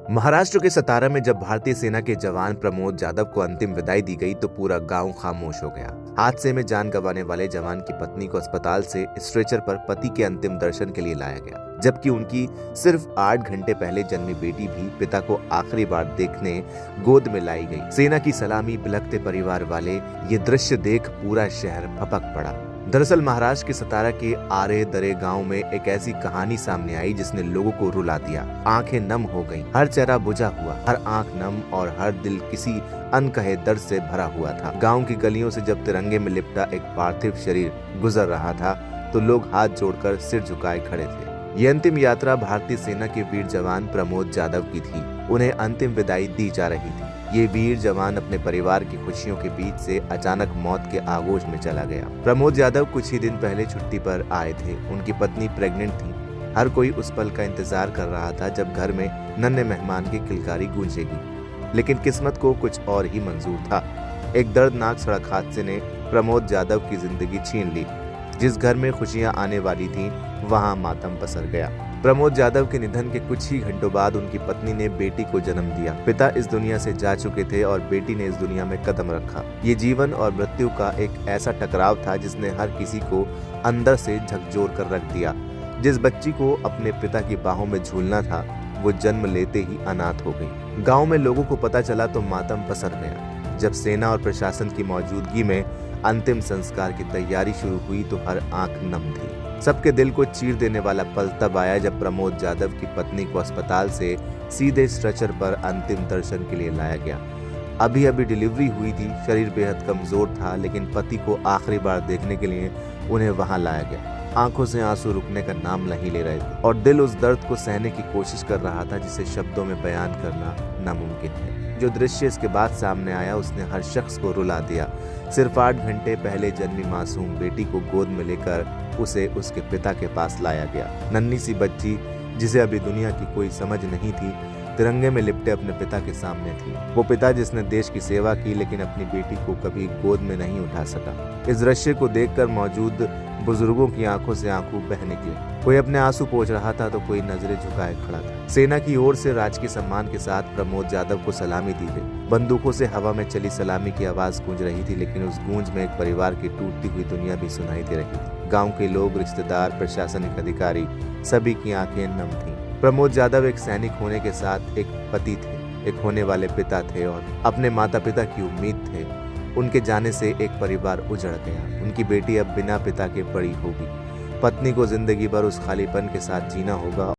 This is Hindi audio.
महाराष्ट्र के सतारा में जब भारतीय सेना के जवान प्रमोद जाधव को अंतिम विदाई दी गई तो पूरा गांव खामोश हो गया। हादसे में जान गंवाने वाले जवान की पत्नी को अस्पताल से स्ट्रेचर पर पति के अंतिम दर्शन के लिए लाया गया, जबकि उनकी सिर्फ 8 घंटे पहले जन्मी बेटी भी पिता को आखिरी बार देखने गोद में लाई गई। सेना की सलामी, बिलखते परिवार वाले, ये दृश्य देख पूरा शहर भपक पड़ा। दरअसल महाराष्ट्र के सतारा के आरे दरे गांव में एक ऐसी कहानी सामने आई जिसने लोगों को रुला दिया। आंखें नम हो गईं, हर चेहरा बुझा हुआ, हर आंख नम और हर दिल किसी अनकहे दर्द से भरा हुआ था। गांव की गलियों से जब तिरंगे में लिपटा एक पार्थिव शरीर गुजर रहा था तो लोग हाथ जोड़कर सिर झुकाए खड़े थे। ये अंतिम यात्रा भारतीय सेना के वीर जवान प्रमोद जाधव की थी। उन्हें अंतिम विदाई दी जा रही थी। ये वीर जवान अपने परिवार की खुशियों के बीच से अचानक मौत के आगोश में चला गया। प्रमोद जाधव कुछ ही दिन पहले छुट्टी पर आए थे। उनकी पत्नी प्रेग्नेंट थी। हर कोई उस पल का इंतजार कर रहा था जब घर में नन्हे मेहमान की किलकारी गूंजेगी, लेकिन किस्मत को कुछ और ही मंजूर था। एक दर्दनाक सड़क हादसे ने प्रमोद जाधव की जिंदगी छीन ली। जिस घर में खुशियां आने वाली थीं, वहां मातम पसर गया। प्रमोद जाधव के निधन के कुछ ही घंटों बाद उनकी पत्नी ने बेटी को जन्म दिया। पिता इस दुनिया से जा चुके थे और बेटी ने इस दुनिया में कदम रखा। ये जीवन और मृत्यु का एक ऐसा टकराव था जिसने हर किसी को अंदर से झकझोर कर रख दिया। जिस बच्ची को अपने पिता की बाहों में झूलना था, वो जन्म लेते ही अनाथ हो गई। गाँव में लोगों को पता चला तो मातम पसर गया। जब सेना और प्रशासन की मौजूदगी में अंतिम संस्कार की तैयारी शुरू हुई तो हर आंख नम थी। सबके दिल को चीर देने वाला पल तब आया जब प्रमोद जाधव की पत्नी को अस्पताल से सीधे स्ट्रेचर पर अंतिम दर्शन के लिए लाया गया। अभी अभी डिलीवरी हुई थी, शरीर बेहद कमजोर था, लेकिन पति को आखिरी बार देखने के लिए उन्हें वहां लाया गया। आंखों से आंसू रुकने का नाम नहीं ले रहे थे और दिल उस दर्द को सहने की कोशिश कर रहा था जिसे शब्दों में बयान करना नामुमकिन है। जो दृश्य इसके बाद सामने आया उसने हर शख्स को रुला दिया। सिर्फ 8 घंटे पहले जन्मी मासूम बेटी को गोद में लेकर उसे उसके पिता के पास लाया गया। नन्ही सी बच्ची जिसे अभी दुनिया की कोई समझ नहीं थी, तिरंगे में लिपटे अपने पिता के सामने थी। वो पिता जिसने देश की सेवा की लेकिन अपनी बेटी को कभी गोद में नहीं उठा सका। इस दृश्य को देखकर मौजूद बुजुर्गों की आंखों से आंसू बह निकले। कोई अपने आंसू पोंछ रहा था तो कोई नजरें झुकाए खड़ा था। सेना की ओर से राजकीय सम्मान के साथ प्रमोद जाधव को सलामी दी गई। बंदूकों से हवा में चली सलामी की आवाज गूंज रही थी, लेकिन उस गूंज में एक परिवार की टूटती हुई दुनिया भी सुनाई दे रही थी। गाँव के लोग, रिश्तेदार, प्रशासनिक अधिकारी, सभी की आंखें नम थीं। प्रमोद जाधव एक सैनिक होने के साथ एक पति थे, एक होने वाले पिता थे और अपने माता पिता की उम्मीद थे। उनके जाने से एक परिवार उजड़ गया। उनकी बेटी अब बिना पिता के बड़ी होगी। पत्नी को जिंदगी भर उस खालीपन के साथ जीना होगा।